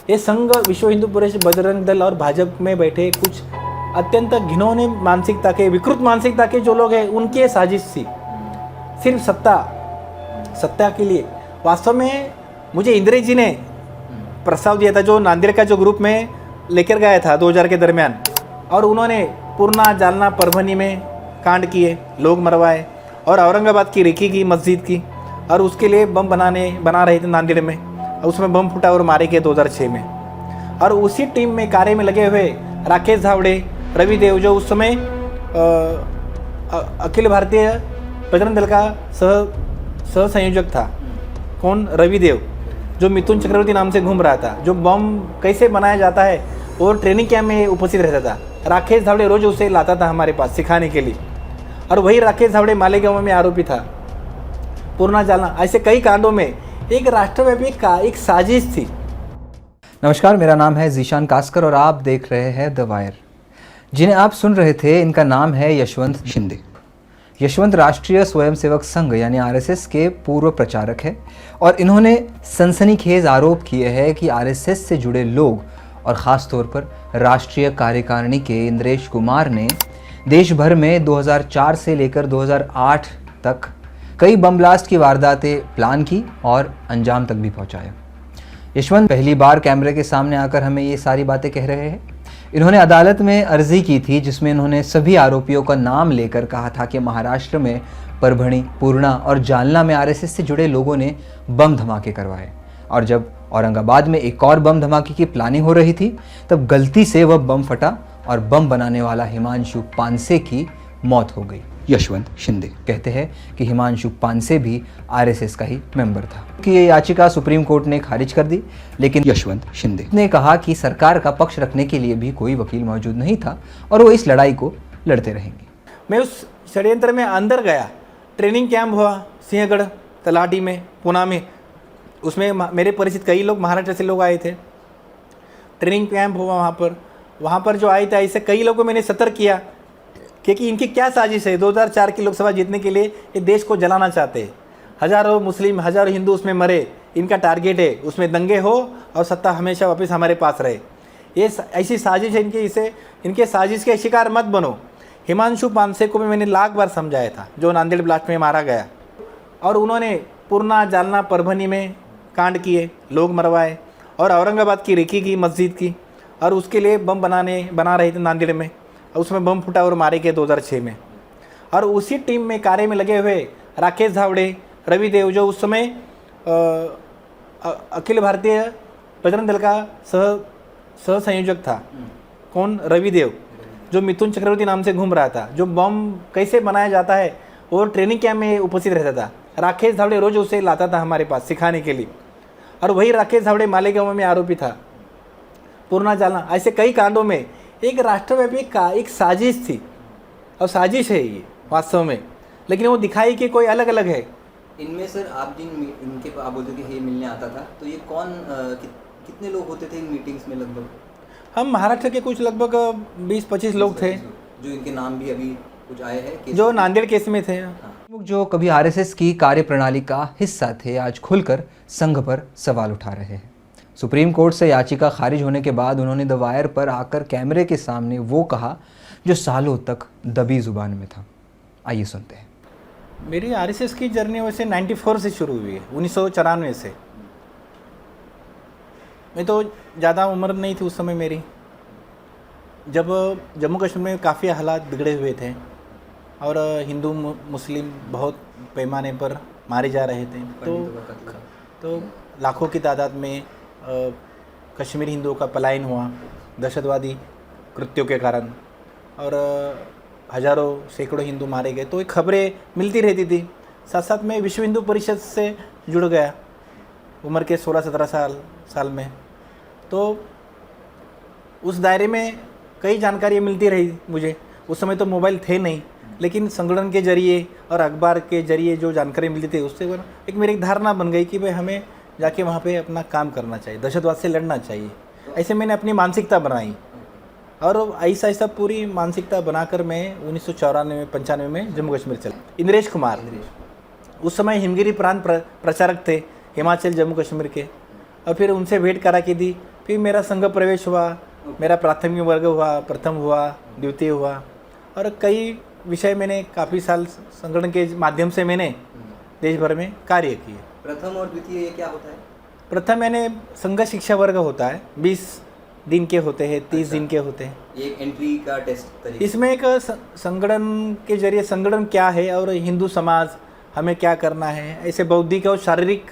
ये संघ, विश्व हिंदू परिषद, बजरंग दल और भाजपा में बैठे कुछ अत्यंत घिनौने मानसिकता के, विकृत मानसिकता के जो लोग हैं, उनकी ये साजिश थी। सिर्फ सत्ता के लिए। वास्तव में मुझे इंदिरा जी ने प्रस्ताव दिया था, जो नांदेड़ का जो ग्रुप में लेकर गया था 2000 के दरमियान, और उन्होंने पूर्णा, जालना, परभनी में कांड किए, लोग मरवाए, और औरंगाबाद की रेकी की मस्जिद की, और उसके लिए बम बना रहे थे नांदेड़ में, और उसमें बम फूटा और मारे गए 2006 में। और उसी टीम में कार्य में लगे हुए राकेश धावड़े, रवि देव, जो उस समय अखिल भारतीय बजरंग दल का सह संयोजक था, कौन, रवि देव, जो मिथुन चक्रवर्ती नाम से घूम रहा था, जो बम कैसे बनाया जाता है वो ट्रेनिंग कैंप में उपस्थित रहता था। राकेश धावड़े रोज उसे लाता था हमारे पास सिखाने के लिए, और वही राकेश धावड़े मालेगांव में आरोपी था। पूर्णा, जालना, ऐसे कई कांडों में एक राष्ट्रव्यापी एक साजिश थी। नमस्कार, मेरा नाम है जीशान कास्कर और आप देख रहे हैं द वायर। जिन्हें आप सुन रहे थे, इनका नाम है यशवंत शिंदे। यशवंत राष्ट्रीय स्वयंसेवक संघ यानी आरएसएस के पूर्व प्रचारक है, और इन्होंने सनसनीखेज आरोप किए हैं कि आरएसएस से जुड़े लोग और ख़ास तौर पर राष्ट्रीय कार्यकारिणी के इंद्रेश कुमार ने देश भर में 2004 से लेकर 2008 तक कई बम ब्लास्ट की वारदातें प्लान की और अंजाम तक भी पहुंचाया। यशवंत पहली बार कैमरे के सामने आकर हमें ये सारी बातें कह रहे हैं। इन्होंने अदालत में अर्जी की थी, जिसमें इन्होंने सभी आरोपियों का नाम लेकर कहा था कि महाराष्ट्र में परभणी, पूर्णा और जालना में आरएसएस से जुड़े लोगों ने बम धमाके करवाए, और जब औरंगाबाद में एक और बम धमाके की प्लानिंग हो रही थी, तब गलती से वह बम फटा और बम बनाने वाला हिमांशु पानसे की मौत हो गई। यशवंत शिंदे कहते हैं कि हिमांशु पानसे भी आरएसएस का ही मेंबर था, कि ये याचिका सुप्रीम कोर्ट ने खारिज कर दी, लेकिन यशवंत शिंदे ने कहा कि सरकार का पक्ष रखने के लिए भी कोई वकील मौजूद नहीं था और वो इस लड़ाई को लड़ते रहेंगे। मैं उस षड्यंत्र में अंदर गया। ट्रेनिंग कैंप हुआ सिंहगढ़, तलाटी में, पुणे में। उसमें मेरे परिचित कई लोग, महाराष्ट्र से लोग आए थे। ट्रेनिंग कैंप हुआ वहाँ पर जो आए थे, ऐसे कई लोगों को मैंने सतर्क किया क्योंकि इनकी क्या साजिश है। 2004 की लोकसभा जीतने के लिए ये देश को जलाना चाहते हैं। हज़ारों मुस्लिम, हज़ारों हिंदू उसमें मरे, इनका टारगेट है उसमें दंगे हो और सत्ता हमेशा वापस हमारे पास रहे। ये ऐसी साजिश है इनकी। इनके साजिश के शिकार मत बनो। हिमांशु पानसे को भी मैंने लाख बार समझाया था, जो नांदेड़ ब्लास्ट में मारा गया, और उन्होंने पूर्णा, जालना, परभनी में कांड किए, लोग मरवाए, और औरंगाबाद की रेकी की मस्जिद की, और उसके लिए बम बना रहे थे नांदेड़ में, उसमें बम फूटा और मारे गए 2006 में। और उसी टीम में कार्य में लगे हुए राकेश धावड़े, रवि देव, जो उस समय अखिल भारतीय बजरंग दल का सह संयोजक था, कौन, रवि देव, जो मिथुन चक्रवर्ती नाम से घूम रहा था, जो बम कैसे बनाया जाता है वो ट्रेनिंग कैंप में उपस्थित रहता था। राकेश धावड़े रोज उसे लाता था हमारे पास सिखाने के लिए, और वही राकेश धावड़े मालेगांव में आरोपी था। पूर्णा, जालना, ऐसे कई कांडों में एक राष्ट्रव्यापी एक साजिश थी, और साजिश है ये वास्तव में, लेकिन वो दिखाई कि कोई अलग अलग है। इनमें सर, आप इनके आप बोलते थे ये मिलने आता था, तो ये कौन कितने लोग होते थे इन मीटिंग्स में? लगभग हम महाराष्ट्र के कुछ लगभग 20-25 लोग थे, जो इनके नाम भी अभी कुछ आए हैं, जो नांदेड़ केस में थे। जो कभी आरएसएस की कार्यप्रणाली का हिस्सा थे, आज खुलकर संघ पर सवाल उठा रहे हैं। सुप्रीम कोर्ट से याचिका खारिज होने के बाद उन्होंने द वायर पर आकर कैमरे के सामने वो कहा जो सालों तक दबी जुबान में था। आइए सुनते हैं। मेरी आरएसएस की जर्नी वैसे 94 से शुरू हुई है, 1994 से। मैं तो ज़्यादा उम्र नहीं थी उस समय मेरी, जब जम्मू कश्मीर में काफ़ी हालात बिगड़े हुए थे और हिंदू मुस्लिम बहुत पैमाने पर मारे जा रहे थे। तो लाखों की तादाद में कश्मीरी हिंदुओं का पलायन हुआ दहशतवादी कृत्यों के कारण, और हज़ारों सैकड़ों हिंदू मारे गए। तो ये खबरें मिलती रहती थी। साथ साथ में विश्व हिंदू परिषद से जुड़ गया उम्र के 16-17 साल में। तो उस दायरे में कई जानकारियाँ मिलती रही मुझे। उस समय तो मोबाइल थे नहीं, लेकिन संगठन के जरिए और अखबार के जरिए जो जानकारी मिलती थी, उससे एक मेरी धारणा बन गई कि भाई हमें जाके वहाँ पे अपना काम करना चाहिए, दहशतवाद से लड़ना चाहिए। ऐसे मैंने अपनी मानसिकता बनाई, और ऐसा ऐसा पूरी मानसिकता बनाकर मैं 1994-95 में जम्मू कश्मीर चला। इंद्रेश कुमार उस समय हिमगिरी प्रांत प्रचारक थे, हिमाचल जम्मू कश्मीर के, और फिर उनसे भेंट करा की थी। फिर मेरा संघ प्रवेश हुआ, मेरा प्राथमिक वर्ग हुआ, प्रथम हुआ, द्वितीय हुआ, और कई विषय मैंने काफ़ी साल संगठन के माध्यम से मैंने देश भर में कार्य किए। प्रथम और द्वितीय ये क्या होता है? प्रथम मैंने संघ शिक्षा वर्ग होता है, 20 दिन के होते हैं, 30 दिन के होते हैं। ये एक एंट्री का टेस्ट तरीके। इसमें एक संगठन के जरिए संगठन क्या है और हिंदू समाज हमें क्या करना है, ऐसे बौद्धिक और शारीरिक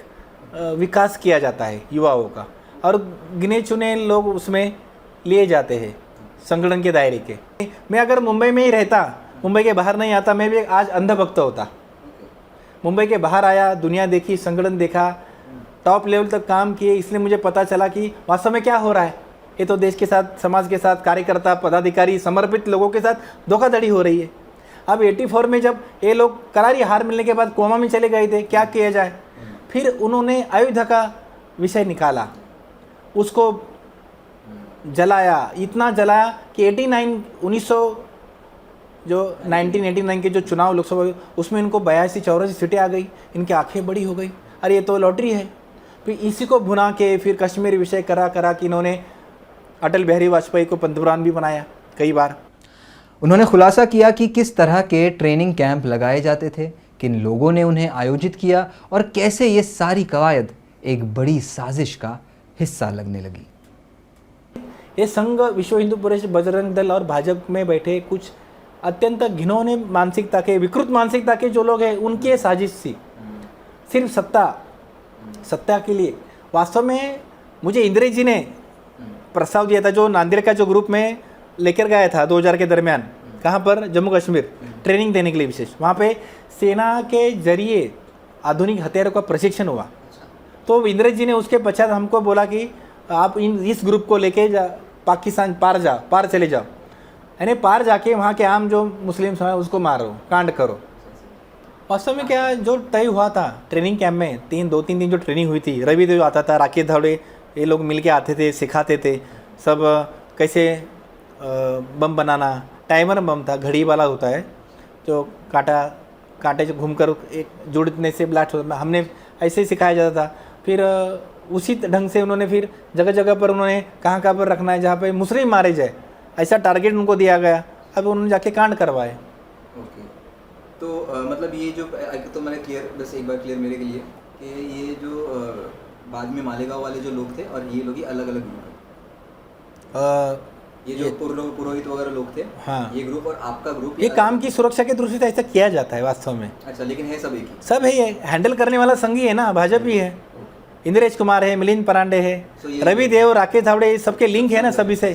विकास किया जाता है युवाओं का, और गिने चुने लोग उसमें लिए जाते हैं संगठन के दायरे के। मैं अगर मुंबई में ही रहता, मुंबई के बाहर नहीं आता, मैं भी आज अंधभक्त होता। मुंबई के बाहर आया, दुनिया देखी, संगठन देखा, टॉप लेवल तक काम किए, इसलिए मुझे पता चला कि वास्तव में क्या हो रहा है। ये तो देश के साथ, समाज के साथ, कार्यकर्ता, पदाधिकारी, समर्पित लोगों के साथ धोखाधड़ी हो रही है। अब 84 में जब ये लोग करारी हार मिलने के बाद कोमा में चले गए थे, क्या किया जाए, फिर उन्होंने अयोध्या का विषय निकाला, उसको जलाया, इतना जलाया कि 1989 के जो चुनाव लोकसभा, उसमें इनको 82-84 सीटें आ गई, इनकी आंखें बड़ी हो गई, अरे ये तो लॉटरी है। फिर इसी को भुना के फिर कश्मीर विषय करा कि इन्होंने अटल बिहारी वाजपेयी को पंतप्रधान भी बनाया कई बार। उन्होंने खुलासा किया कि किस तरह के ट्रेनिंग कैंप लगाए जाते थे, किन लोगों ने उन्हें आयोजित किया और कैसे ये सारी कवायद एक बड़ी साजिश का हिस्सा लगने लगी। ये संघ, विश्व हिंदू परिषद, बजरंग दल और भाजपा में बैठे कुछ अत्यंत घिनौने मानसिकता के, विकृत मानसिकता के जो लोग हैं, उनकी ये साजिश थी, सिर्फ सत्ता के लिए। वास्तव में मुझे इंदिरा जी ने प्रस्ताव दिया था, जो नांदेड़ का जो ग्रुप में लेकर गया था 2000 के दरमियान, कहाँ पर, जम्मू कश्मीर, ट्रेनिंग देने के लिए विशेष, वहाँ पे सेना के जरिए आधुनिक हथियारों का प्रशिक्षण हुआ। तो इंदिरा जी ने उसके पश्चात हमको बोला कि आप इस ग्रुप को लेके पाकिस्तान पार चले जाओ, यानी पार जाके वहाँ के आम जो मुस्लिम समाज उसको मारो, कांड करो। वास्तव में क्या जो तय हुआ था ट्रेनिंग कैंप में, 2-3 दिन जो ट्रेनिंग हुई थी, रवि देव आता था, राकेश धावड़े, ये लोग मिलके आते थे, सिखाते थे सब कैसे बम बनाना। टाइमर बम था, घड़ी वाला होता है, जो कांटे जो घूमकर एक जुड़ने से ब्लास्ट होता, हमने ऐसे ही सिखाया जाता था। फिर उसी ढंग से उन्होंने फिर जगह जगह पर उन्होंने कहाँ पर रखना है जहाँ पे मुस्लिम मारे जाए, ऐसा टारगेट उनको दिया गया। अब उन्होंने जाके कांड करवाए। ओके, तो मतलब ये जो, तो मैंने क्लियर, बस एक बार क्लियर मेरे के लिए, कि ये जो बाद में मालेगांव वाले जो लोग थे और ये लोग ही अलग अलग ग्रुप है, ये जो पुरोहित वगैरह लोग थे, हाँ, ये ग्रुप और आपका ग्रुप, ये काम की सुरक्षा की दृष्टि से ऐसा किया जाता है वास्तव में। अच्छा, लेकिन है सब एक ही, सब है, ये हैंडल करने वाला संघ ही है ना, भाजपा ही है, इंद्रेश कुमार है, मिलिंद परांडे है, रवि देव, राकेश धावड़े, सबके लिंक है ना सभी से,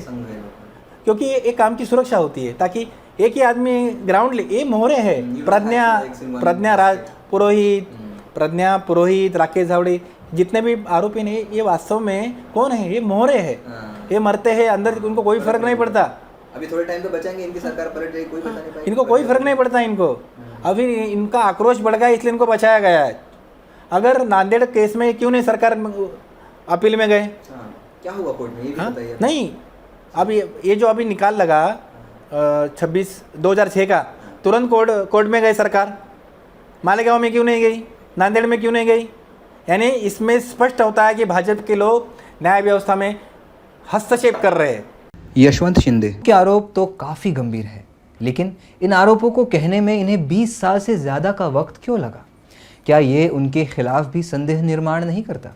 क्योंकि ये काम की सुरक्षा होती है, ताकि एक ही आदमी ग्राउंड, ये मोहरे है, प्रज्ञा पुरोहित, राकेश धावड़े, जितने भी आरोपी हैं, ये वास्तव में कौन है, ये मोहरे है, ये मरते हैं अंदर, उनको कोई फर्क नहीं पड़ता। अभी थोड़े टाइम तो बचाएंगे, इनकी सरकार पलट जाएगी, कोई बचा नहीं पाएगा, इनको कोई फर्क नहीं पड़ता इनको। अभी इनका आक्रोश बढ़ गया, इसलिए इनको बचाया गया है। अगर नांदेड़ केस में क्यों नहीं सरकार अपील में गए, क्या हुआ कोर्ट में, ये भी बताइए। नहीं, अब ये जो अभी निकाल लगा 2006 का, तुरंत कोर्ट में गए सरकार, मालेगांव में क्यों नहीं गई, नांदेड़ में क्यों नहीं गई। यानी इसमें स्पष्ट होता है कि भाजपा के लोग न्याय व्यवस्था में हस्तक्षेप कर रहे हैं। यशवंत शिंदे के आरोप तो काफ़ी गंभीर है, लेकिन इन आरोपों को कहने में इन्हें 20 साल से ज़्यादा का वक्त क्यों लगा? क्या ये उनके खिलाफ भी संदेह निर्माण नहीं करता?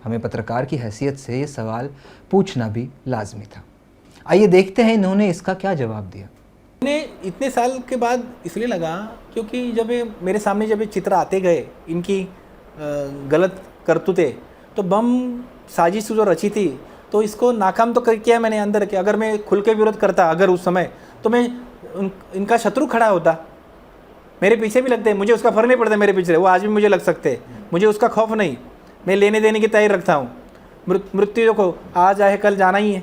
हमें पत्रकार की हैसियत से ये सवाल पूछना भी लाजमी था। आइए देखते हैं इन्होंने इसका क्या जवाब दिया। इन्हें इतने साल के बाद इसलिए लगा क्योंकि जब ये मेरे सामने जब ये चित्र आते गए, इनकी गलत करतूतें, तो बम साजिश जो रची थी, तो इसको नाकाम तो किया मैंने अंदर के। अगर मैं खुल के विरोध करता अगर उस समय, तो मैं इनका शत्रु खड़ा होता। मेरे पीछे भी लगते, मुझे उसका फ़र्क नहीं पड़ता, मेरे पीछे वो आज भी मुझे लग सकते, मुझे उसका खौफ नहीं, मैं लेने देने की तैयारी रखता हूँ। मृत्यु को आज आए कल जाना ही है,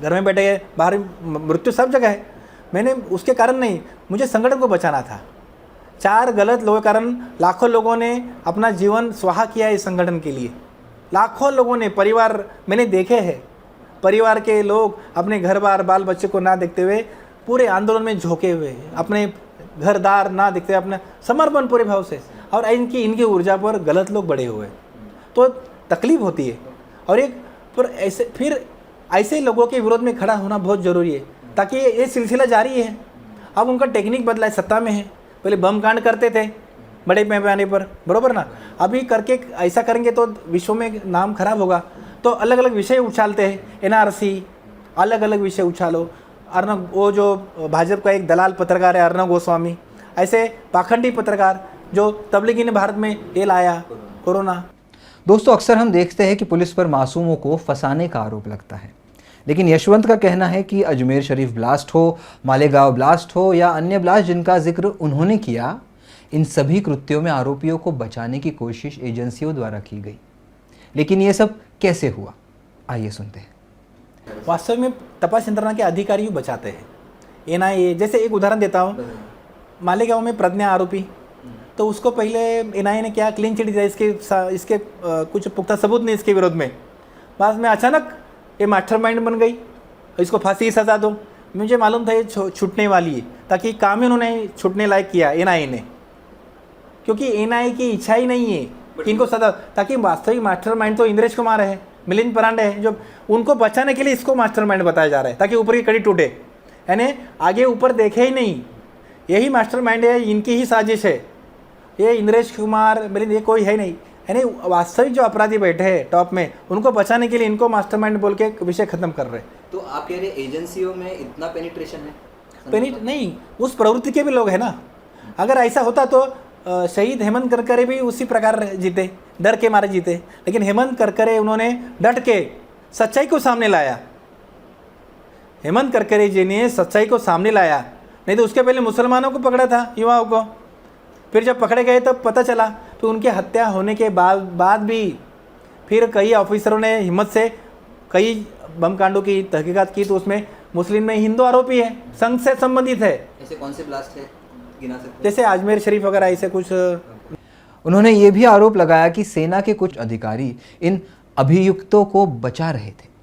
घर में बैठे गए, बाहर मृत्यु सब जगह है। मैंने उसके कारण नहीं, मुझे संगठन को बचाना था। 4 गलत लोगों के कारण लाखों लोगों ने अपना जीवन स्वाहा किया इस संगठन के लिए। लाखों लोगों ने, परिवार मैंने देखे हैं, परिवार के लोग अपने घर बार बाल बच्चे को ना देखते हुए पूरे आंदोलन में झोंके हुए, अपने घरदार ना देखते, अपना समर्पण पूरे भाव से, और इनकी ऊर्जा पर गलत लोग बड़े हुए, तो तकलीफ होती है। और एक पर ऐसे लोगों के विरोध में खड़ा होना बहुत ज़रूरी है, ताकि ये सिलसिला जारी है। अब उनका टेक्निक बदला है, सत्ता में है, पहले बम कांड करते थे बड़े पैमाने पर, बरोबर ना। अभी करके ऐसा करेंगे तो विश्व में नाम खराब होगा। तो अलग अलग विषय उछालते हैं, एनआरसी, अलग अलग विषय उछालो। अर्नब, वो जो भाजपा का एक दलाल पत्रकार है अर्नब गोस्वामी, ऐसे पाखंडी पत्रकार जो तबलीगी ने भारत में ये लाया कोरोना। दोस्तों, अक्सर हम देखते हैं कि पुलिस पर मासूमों को फंसाने का आरोप लगता है, लेकिन यशवंत का कहना है कि अजमेर शरीफ ब्लास्ट हो, मालेगांव ब्लास्ट हो या अन्य ब्लास्ट जिनका जिक्र उन्होंने किया, इन सभी कृत्यों में आरोपियों को बचाने की कोशिश एजेंसियों द्वारा की गई। लेकिन ये सब कैसे हुआ, आइए सुनते हैं। वास्तव में तपास यंत्रणा के अधिकारी बचाते हैं। एनआईए, जैसे एक उदाहरण देता हूँ, मालेगांव में प्रज्ञा आरोपी, तो उसको पहले एनआईए ने क्या क्लीन चिट दिया, इसके कुछ पुख्ता सबूत नहीं इसके विरोध में। बाद में अचानक ये मास्टरमाइंड बन गई, इसको फांसी की सज़ा दो। मुझे मालूम था ये छूटने वाली है, ताकि काम ही उन्होंने छूटने लायक किया एनआईए ने, क्योंकि एनआईए की इच्छा ही नहीं है कि इनको सजा, ताकि वास्तविक मास्टरमाइंड तो इंद्रेश कुमार है, मिलिंद परांडे है, जो उनको बचाने के लिए इसको मास्टरमाइंड बताया जा रहा है, ताकि ऊपर की कड़ी टूटे, यानी आगे ऊपर देखे ही नहीं, यही मास्टरमाइंड है, इनकी ही साजिश है। ये इंद्रेश कुमार, मिलिंद, ये कोई है नहीं, यानी वास्तविक जो अपराधी बैठे हैं टॉप में, उनको बचाने के लिए इनको मास्टरमाइंड बोल के विषय खत्म कर रहे हैं। तो आप कह रहे एजेंसियों में इतना पेनिट्रेशन है? नहीं, उस प्रवृत्ति के भी लोग हैं ना। अगर ऐसा होता तो शहीद हेमंत करकरे भी उसी प्रकार जीते, डर के मारे जीते। लेकिन हेमंत करकरे उन्होंने डट के सच्चाई को सामने लाया। हेमंत करकरे जी ने सच्चाई को सामने लाया, नहीं तो उसके पहले मुसलमानों को पकड़ा था, युवाओं को। फिर जब पकड़े गए तब पता चला, तो उनके हत्या होने के बाद भी फिर कई ऑफिसरों ने हिम्मत से कई बम कांडों की तहकीकात की, तो उसमें मुस्लिम में हिंदू आरोपी है, संघ से संबंधित है। ऐसे कौन से ब्लास्ट है गिना सकते हैं? जैसे अजमेर शरीफ वगैरह ऐसे कुछ। उन्होंने ये भी आरोप लगाया कि सेना के कुछ अधिकारी इन अभियुक्तों को बचा रहे थे।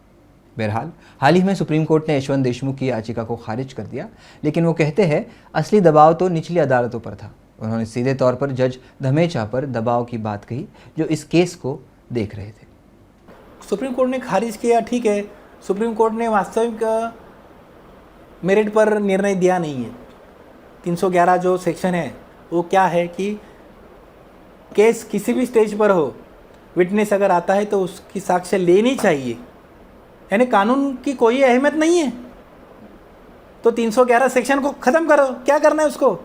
बहरहाल हाल ही में सुप्रीम कोर्ट ने यशवंत देशमुख की याचिका को खारिज कर दिया, लेकिन वो कहते हैं असली दबाव तो निचली अदालतों पर था। उन्होंने सीधे तौर पर जज धमेचा पर दबाव की बात कही, जो इस केस को देख रहे थे। सुप्रीम कोर्ट ने खारिज किया, ठीक है। सुप्रीम कोर्ट ने वास्तविक मेरिट पर निर्णय दिया नहीं है। 311 जो सेक्शन है वो क्या है कि केस किसी भी स्टेज पर हो, विटनेस अगर आता है तो उसकी साक्ष्य लेनी चाहिए, यानी कानून की कोई अहमियत नहीं है। तो 311 सेक्शन को ख़त्म करो, क्या करना है उसको।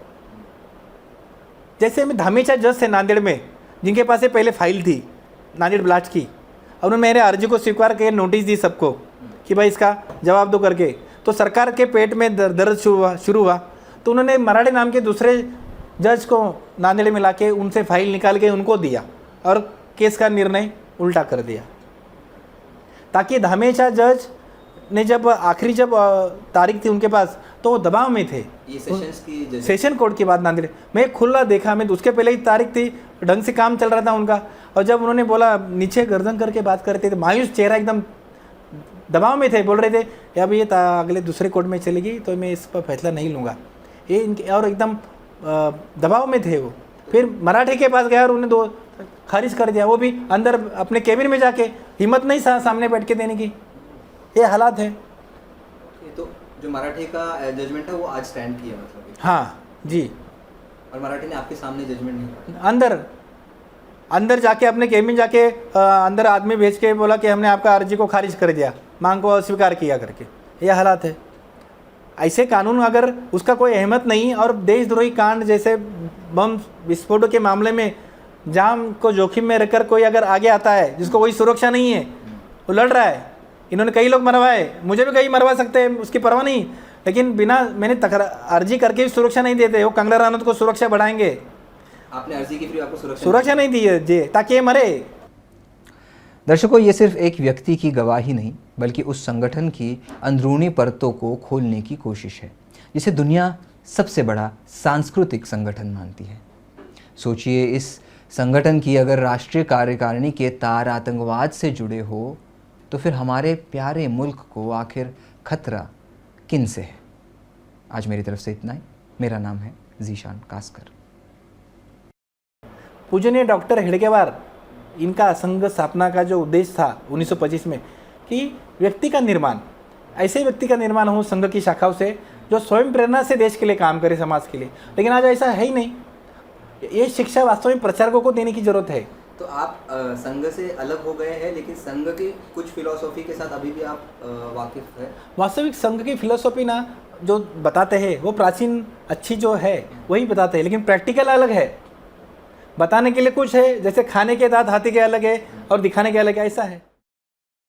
जैसे में धामेचा जज थे नांदेड़ में, जिनके पास ये पहले फाइल थी नांदेड़ ब्लास्ट की, और उन्होंने मेरे अर्जी को स्वीकार करके नोटिस दी सबको कि भाई इसका जवाब दो करके। तो सरकार के पेट में दर्द शुरू हुआ, तो उन्होंने मराठे नाम के दूसरे जज को नांदेड़ में लाके उनसे फाइल निकाल के उनको दिया, और केस का निर्णय उल्टा कर दिया। ताकि धामेचा जज ने जब आखिरी तारीख थी उनके पास, तो वो दबाव में थे। ये सेशन कोर्ट की बात नांदेड़, मैं खुला देखा, मैं उसके पहले ही तारीख थी, ढंग से काम चल रहा था उनका। और जब उन्होंने बोला, नीचे गर्दन करके बात करते थे, मायूस चेहरा, एकदम दबाव में थे, बोल रहे थे अब ये अगले दूसरे कोर्ट में चलेगी तो मैं इस पर फैसला नहीं लूँगा, ये इनके, और एकदम दबाव में थे वो। फिर मराठे के पास गया और उन्हें दो खारिज कर दिया, वो भी अंदर अपने केबिन में जाके, हिम्मत नहीं सामने बैठ के देने की। ये हालात है। तो जो मराठे का जजमेंट है वो आज स्टैंड किया, मतलब? हाँ जी। और मराठे ने आपके सामने जजमेंट नहीं, अंदर जाके अपने केबिन जाके अंदर आदमी भेज के बोला कि हमने आपका अर्जी को खारिज कर दिया, मांग को अस्वीकार किया करके। ये हालात है। ऐसे कानून अगर उसका कोई अहमियत नहीं, और देशद्रोही कांड जैसे बम विस्फोटों के मामले में जान को जोखिम में रखकर कोई अगर आगे आता है, जिसको कोई सुरक्षा नहीं है, वो लड़ रहा है। इन्होंने कई लोग मरवाए, मुझे भी कई मरवा सकते हैं, उसकी परवाह नहीं, लेकिन बिना मैंने अर्जी करके भी सुरक्षा नहीं देते। वो कंगना रनौत को सुरक्षा बढ़ाएंगे। आपने अर्जी की, फिर आपको सुरक्षा नहीं दी है जी, ताकि ये मरे। दर्शकों, ये सिर्फ एक व्यक्ति की गवाही नहीं, बल्कि उस संगठन की अंदरूनी परतों को खोलने की कोशिश है, जिसे दुनिया सबसे बड़ा सांस्कृतिक संगठन मानती है। सोचिए, इस संगठन की अगर राष्ट्रीय कार्यकारिणी के तार आतंकवाद से जुड़े हो, तो फिर हमारे प्यारे मुल्क को आखिर खतरा किन से है। आज मेरी तरफ से इतना ही। मेरा नाम है जीशान कास्कर। पूजनीय डॉक्टर हेडगेवार, इनका संघ स्थापना का जो उद्देश्य था 1925 में, कि व्यक्ति का निर्माण, ऐसे व्यक्ति का निर्माण हो संघ की शाखाओं से जो स्वयं प्रेरणा से देश के लिए काम करे, समाज के लिए। लेकिन आज ऐसा है ही नहीं। ये शिक्षा वास्तव में प्रचारकों को देने की जरूरत है। तो आप संघ से अलग हो गए हैं, लेकिन संघ की कुछ फिलॉसफी के साथ अभी भी आप वाकिफ है? वास्तविक संघ की फिलोसॉफी ना जो बताते हैं वो प्राचीन अच्छी जो है वही बताते हैं, लेकिन प्रैक्टिकल अलग है। बताने के लिए कुछ है, जैसे खाने के दांत हाथी के अलग है और दिखाने के अलग है, ऐसा है।